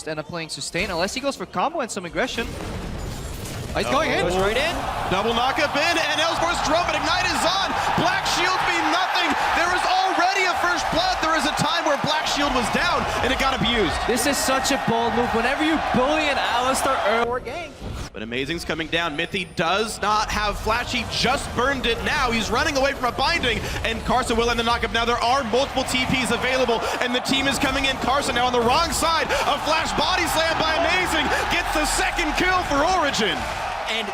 end up playing sustain unless he goes for combo and some aggression. Oh, he's going in. Goes right in. Double knockup in, and Ellsworth's drum, but Ignite is on. Black Shield mean nothing. There is already a first blood. There is a time where Black Shield was down, and it got abused. This is such a bold move. Whenever you bully an Alistar early gang. But Amazing's coming down. Mithy does not have Flash. He just burned it now. He's running away from a binding, and Carson will end the knockup. Now there are multiple TPs available, and the team is coming in. Carson now on the wrong side. A Flash body slam by Amazing. Gets the second kill for Origen. And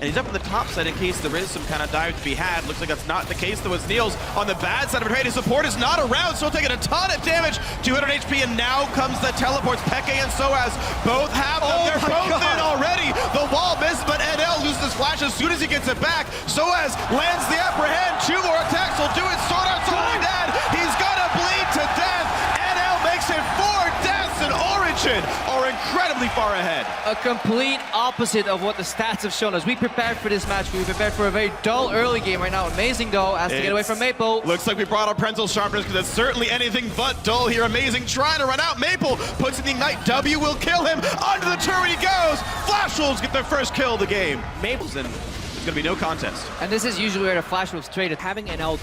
he's up in the top side in case there is some kind of dive to be had. Looks like that's not the case though. It's Niels on the bad side of a trade. His support is not around, so taking a ton of damage. 200 HP, and now comes the teleports. Peke and Soaz both have them. They're both in already. The wall misses, but NL loses Flash as soon as he gets it back. Soaz lands the upper hand. 2 more attacks will do it. Sword Art's only dead. He's gonna bleed to death. NL makes it 4 deaths, and Origen are incredibly far ahead. A complete opposite of what the stats have shown us. We prepared for this match. We prepared for a very dull early game right now. Amazing though, has to get away from Maple. Looks like we brought our Prenzel sharpeners because it's certainly anything but dull here. Amazing trying to run out. Maple puts in the Ignite. W will kill him. Onto the turret he goes. Flash Wolves get their first kill of the game. Maple's in. There's going to be no contest. And this is usually where the Flash Wolves traded. Having NL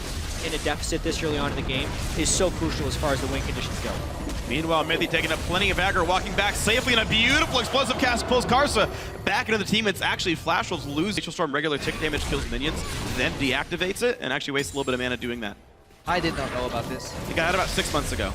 in a deficit this early on in the game is so crucial as far as the win conditions go. Meanwhile, Mithy taking up plenty of aggro, walking back safely in a beautiful explosive cast, pulls Karsa back into the team. It's actually Flash Wolves lose. Glacial Storm regular tick damage kills minions, then deactivates it, and actually wastes a little bit of mana doing that. I did not know about this. He got it about 6 months ago.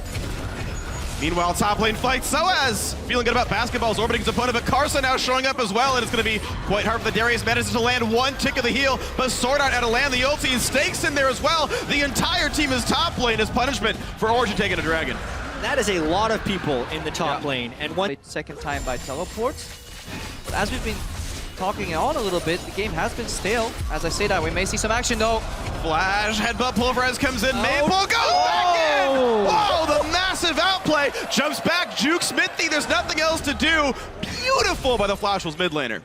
Meanwhile, top lane fight. Soaz feeling good about basketballs, orbiting his opponent, but Karsa now showing up as well, and it's going to be quite hard for the Darius. Manages to land 1 tick of the heal, but Sword Art out to land the ulti, and Stakes in there as well. The entire team is top lane as punishment for Origen taking a dragon. That is a lot of people in the top lane, and one second time by teleports. But as we've been talking on a little bit, the game has been stale. As I say that, we may see some action though. Flash, headbutt, pulverize comes in, Maple goes back in! Whoa, the massive outplay, jumps back, jukes Mithy, there's nothing else to do. Beautiful by the Flash Wolves mid laner.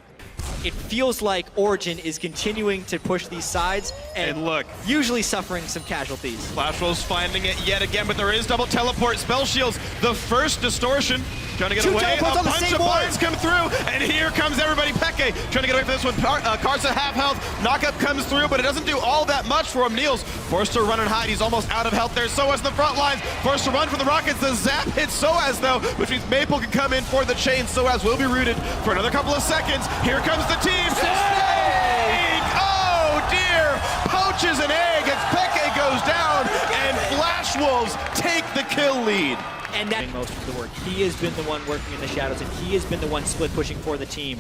It feels like Origen is continuing to push these sides and look, usually suffering some casualties. Flash Wolves finding it yet again, but there is double teleport, spell shields, the first distortion. Trying to get away, a bunch of blinds come through, and here comes everybody. Peke trying to get away from this one. Karsa half health, knockup comes through, but it doesn't do all that much for him. Niels forced to run and hide, he's almost out of health there. Soaz in the front lines, forced to run from the rockets. The zap hits Soaz though, which means Maple can come in for the chain. Soaz will be rooted for another couple of seconds. Here comes the team. Snake! Oh dear! Poaches an egg as Peke goes down, and Flash Wolves take the kill lead. And that most of the work. He has been the one working in the shadows, and he has been the one split pushing for the team.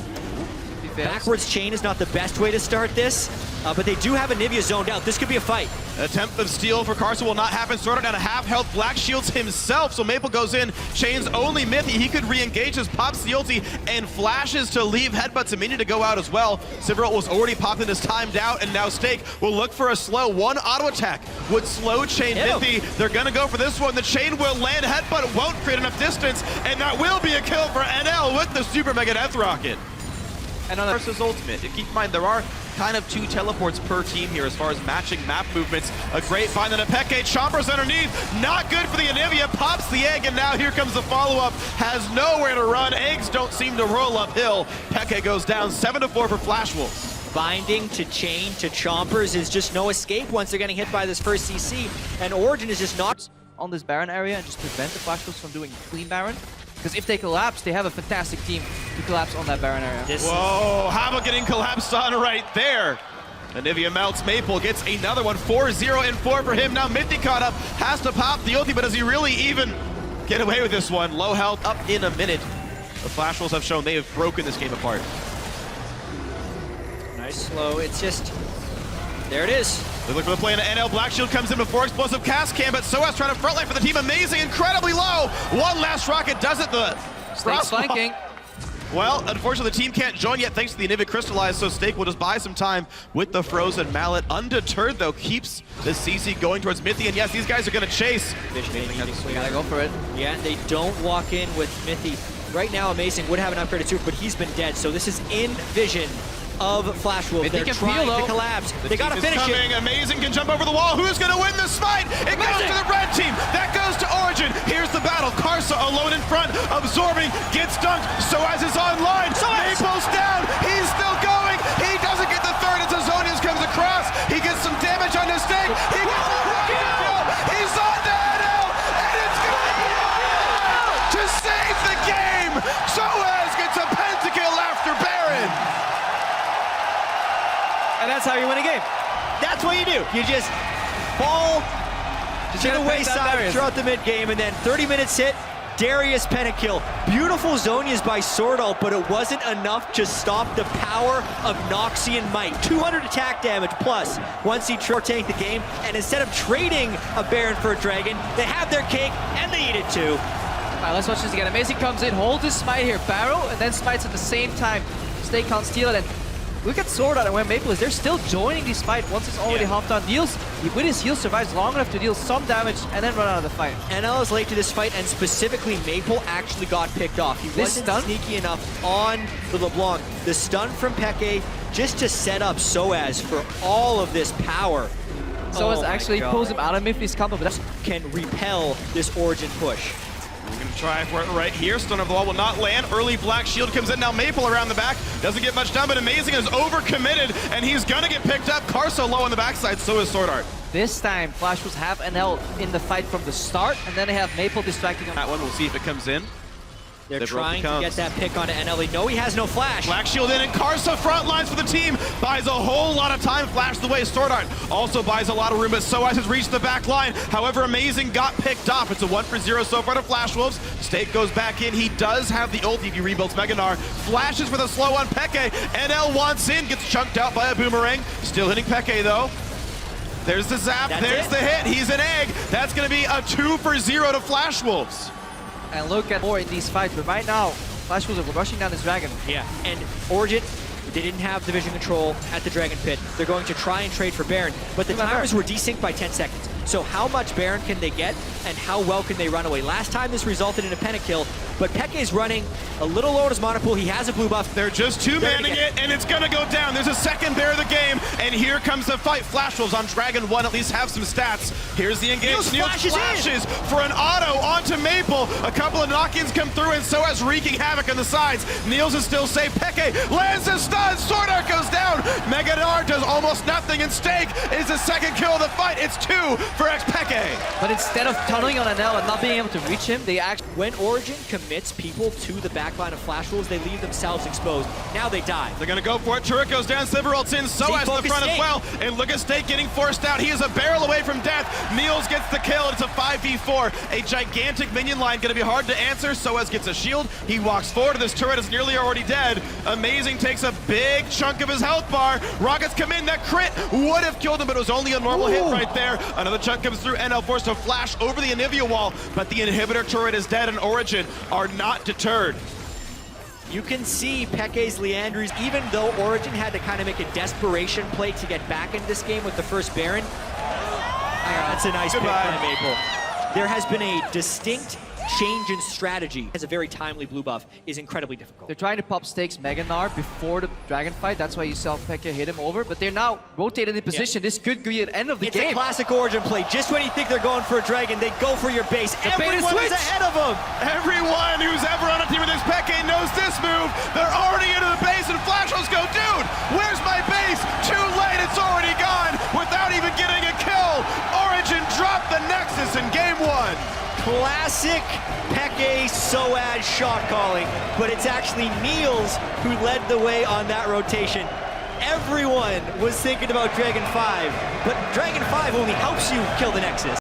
Backwards chain is not the best way to start this, but they do have a Nivea zoned out. This could be a fight. Attempt of steal for Carson will not happen. Sword Art down to half health. Black shields himself, so Maple goes in. Chains only Mithy. He could re-engage his pops the ulti and flashes to leave headbutts. Minion to go out as well. Silverult was already popped in his timed out, and now Stake will look for a slow. 1 auto attack would slow chain Mithy. They're gonna go for this one. The chain will land headbutt. It won't create enough distance, and that will be a kill for NL with the Super Mega Death Rocket. And on versus ultimate, keep in mind there are kind of 2 teleports per team here as far as matching map movements. A great find, then a Peke chompers underneath. Not good for the Anivia, pops the egg, and now here comes the follow-up. Has nowhere to run. Eggs don't seem to roll uphill. Peke goes down 7-4 for Flash Wolves. Binding to chain to chompers is just no escape once they're getting hit by this first CC, and Origen is just not on this Baron area and just prevent the Flash Wolves from doing clean Baron. Because if they collapse, they have a fantastic team to collapse on that Baron area. Whoa, how about getting collapsed on right there? Anivia melts, Maple gets another one, 4-0 and 4 for him. Now Mithy caught up, has to pop the ulti, but does he really even get away with this one? Low health up in a minute. The Flash Wolves have shown they have broken this game apart. Nice slow, it's just, there it is. They look for the play, and NL Black Shield comes in before explosive cast cam, but Soaz trying to frontline for the team. Amazing, incredibly low. One last rocket does it. The Stake's flanking. Well, unfortunately, the team can't join yet thanks to the Anivia Crystallize, so Stake will just buy some time with the Frozen Mallet. Undeterred, though, keeps the CC going towards Mithy, and yes, these guys are going to chase. We gotta go for it. Yeah, they don't walk in with Mithy. Right now, Amazing would have an upgraded suit, but he's been dead, so this is in vision of Flash Wolf. They're trying to collapse. They got to finish it. Amazing can jump over the wall. Who's going to win this fight? It goes to the red team. That goes to Origen. Here's the battle. Karsa alone in front, absorbing, gets dunked. Soaz is online. Maple's down. He's still going. He doesn't get the third as Azonius comes across. He gets some damage on his stake. He gets the rocket kill. He's on to NL, and it's going to save the game. Soaz gets a pentakill after Baron. And that's how you win a game. That's what you do. You just fall to the wayside throughout the mid-game, and then 30 minutes hit, Darius pentakill. Beautiful Zonias by Sword Ult, but it wasn't enough to stop the power of Noxian Might. 200 attack damage plus once he short tanked the game, and instead of trading a Baron for a Dragon, they have their cake and they eat it too. All right, let's watch this again. Amazing comes in, holds his smite here, barrel, and then smites at the same time. Stake can't steal it, and look at Sword Art and where Maple is. They're still joining this fight once it's already hopped on. Deals, with his heal, survives long enough to deal some damage and then run out of the fight. NL is late to this fight, and specifically Maple actually got picked off. He wasn't sneaky enough on the Leblanc. The stun from Peke just to set up Soaz for all of this power. Soaz actually pulls him out of Miffy's combo, but that can repel this Origen push. We're going to try for it right here. Stun of the wall will not land. Early Black Shield comes in. Now Maple around the back. Doesn't get much done, but Amazing is overcommitted, and he's going to get picked up. Karsa low on the backside, so is Sword Art. This time, Flash was have NL in the fight from the start, and then they have Maple distracting him. That one, we'll see if it comes in. They're trying to get that pick onto NL. They know he has no flash. Black Shield in, and Karsa front lines for the team. Buys a whole lot of time. Flash the way. Sword Art also buys a lot of room, but Soaz has reached the back line. However, Amazing got picked off. It's a 1-for-0 so far to Flash Wolves. Stake goes back in. He does have the ult if he rebuilds Meganar. Flashes for the slow on Peke. NL wants in. Gets chunked out by a boomerang. Still hitting Peke, though. There's the zap. There's the hit. He's an egg. That's going to be a 2-for-0 to Flash Wolves. And look at more in these fights, but right now, Flash Wolves are rushing down this Dragon. Yeah, and Origen, they didn't have the vision control at the Dragon Pit. They're going to try and trade for Baron, but the timers were desynced by 10 seconds. So how much Baron can they get, and how well can they run away? Last time this resulted in a pentakill, but Peke is running a little low on his mana pool. He has a blue buff. They're just two-manning it, and it's going to go down. There's a second bear of the game, and here comes the fight. Flash Wolves on Dragon 1 at least have some stats. Here's the engage. Niels flashes for an auto onto Maple. A couple of knock-ins come through, and Soaz wreaking havoc on the sides. Niels is still safe. Peke lands a stun. Sword Art goes down. Meganar does almost nothing, and Stake is the second kill of the fight. It's 2 for Peke. But instead of tunneling on NL and not being able to reach him, they actually... When Origen commits people to the backline of Flash Wolves, they leave themselves exposed. Now they die. They're going to go for it. Turret goes down. Sliver ults in. Soaz in the front as well. And look at Stake getting forced out. He is a barrel away from death. Niels gets the kill. It's a 5v4. A gigantic minion line. Going to be hard to answer. Soaz gets a shield. He walks forward. This turret is nearly already dead. Amazing takes a big chunk of his health bar. Rockets come in. That crit would have killed him, but it was only a normal hit right there. Another chunk comes through. NL forced to flash over the Anivia wall, but the inhibitor turret is dead, and Origen are not deterred. You can see Peke's Leandries, even though Origen had to kind of make a desperation play to get back into this game with the first Baron. That's a nice pick by Maple. There has been a distinct change in strategy. As a very timely blue buff is incredibly difficult. They're trying to pop Stake's Meganar before the Dragon fight. That's why you saw Peke hit him over, but they're now rotated in position. This could be an end of the game. It's a classic Origen play. Just when you think they're going for a Dragon, they go for your base. Everyone is ahead of them. Everyone who's ever on a team with this Peke knows this move. They're already into the base, and Flash Wolves go, dude, where's my base? Too late, it's already gone without even getting a kill. Origen dropped the Nexus in game 1. Classic Peke Soaz shot calling, but it's actually Niels who led the way on that rotation. Everyone was thinking about Dragon 5, but Dragon 5 only helps you kill the Nexus.